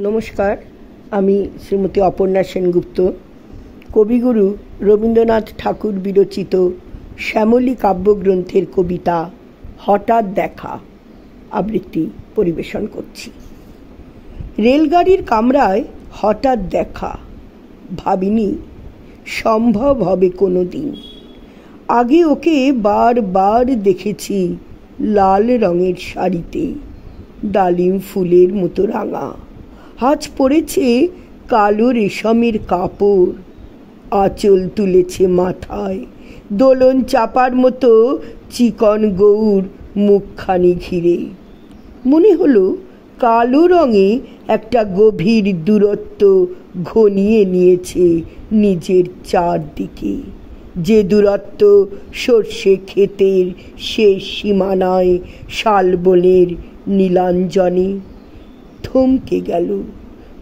নমস্কার, আমি শ্রীমতী অপর্ণা সেনগুপ্ত। কবিগুরু রবীন্দ্রনাথ ঠাকুর বিরচিত শ্যামলী কাব্যগ্রন্থের কবিতা হঠাৎ দেখা আবৃত্তি পরিবেশন করছি। রেলগাড়ির কামরায় হঠাৎ দেখা, ভাবিনি সম্ভব হবে কোনো দিন। আগে ওকে বারবার দেখেছি লাল রঙের শাড়িতে, ডালিম ফুলের মতো রাঙা। আজ পরেছে কালো রেশমের কাপড়, আঁচল তুলেছে মাথায়, দোলন চাপার মতো চিকন গৌর মুখখানি ঘিরে। মনে হলো কালো রঙে একটা গভীর দূরত্ব ঘনিয়ে নিয়েছে নিজের চারদিকে, যে দূরত্ব সর্ষে ক্ষেতের শেষ সীমানায় শালবনের নীলাঞ্জনে।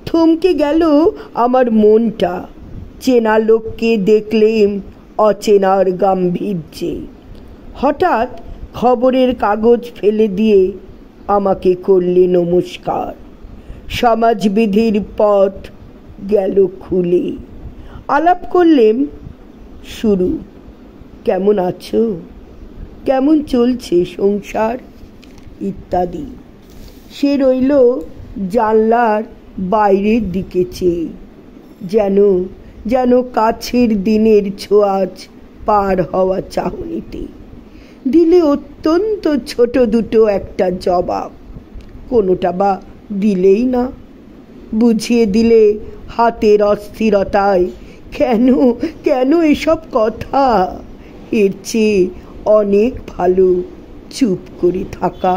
থমকে গেল আমার মনটা। চেনা লোককে দেখলেম অচেনার গাম্ভীর্যে। হঠাৎ খবরের কাগজ ফেলে দিয়ে আমাকে করলে নমস্কার। সমাজবিধির পথ গেল খুলে। আলাপ করলেম শুরু, কেমন আছো, কেমন চলছে সংসার ইত্যাদি। সে রইল জানলার বাইরের দিকে চেয়ে, যেন কাছের দিনের ছোঁয়াচ পার হওয়া চাহনিতে। দিলে অত্যন্ত ছোট দুটো একটা জবাব, কোনোটা বা দিলেই না। বুঝিয়ে দিলে হাতের অস্থিরতায়, কেন এসব কথা। এর চেয়ে অনেক ভালো চুপ করে থাকা।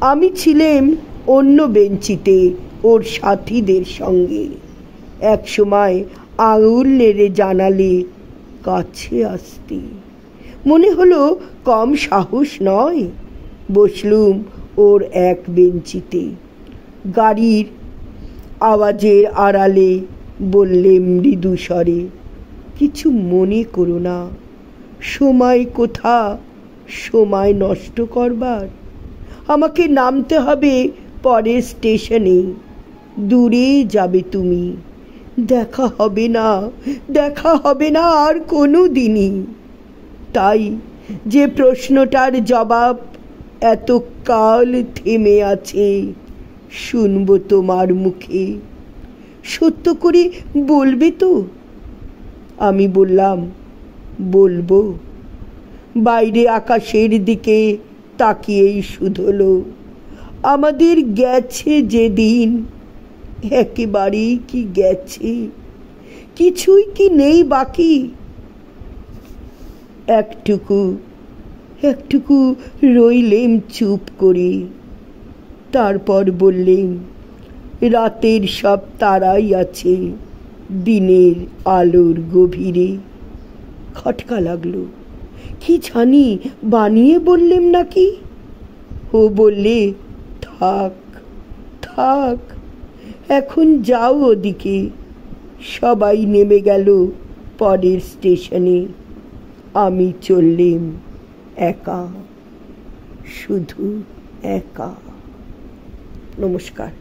আমি ছিলাম অন্য বেঞ্চিতে ওর সাথীদের সঙ্গে। একসময় আঙুল নেড়ে জানালে কাছে আসতে। মনে হলো কম সাহস নয়। বসলুম ওর এক বেঞ্চিতে। গাড়ির আওয়াজের আড়ালে বললে মৃদু স্বরে, কিছু মনে করো না। সময় নষ্ট করবার। আমাকে নামতে হবে পরের স্টেশনে। দূরে যাবে তুমি, দেখা হবে না আর কোনো দিনই। তাই যে প্রশ্নটার জবাব এতকাল থেমে আছে, শুনবো তোমার মুখে। সত্য করে বলবে তো? আমি বললাম, বলবো। বাইরে আকাশের দিকে তাকিয়েই শুধলো, আমাদের গেছে যেদিন, একেবারেই কি গেছে, কিছুই কি নেই বাকি। একটুকু রইলেম চুপ করে। তারপর বললেম, রাতের সব তারাই আছে দিনের আলোর গভীরে। খটকা লাগলো, কি জানি বানিয়ে বললেম নাকি। ও বললে, থাক, এখন যাও ওদিকে। সবাই নেমে গেল পরের স্টেশনে। আমি চললেম একা, শুধু একা। নমস্কার।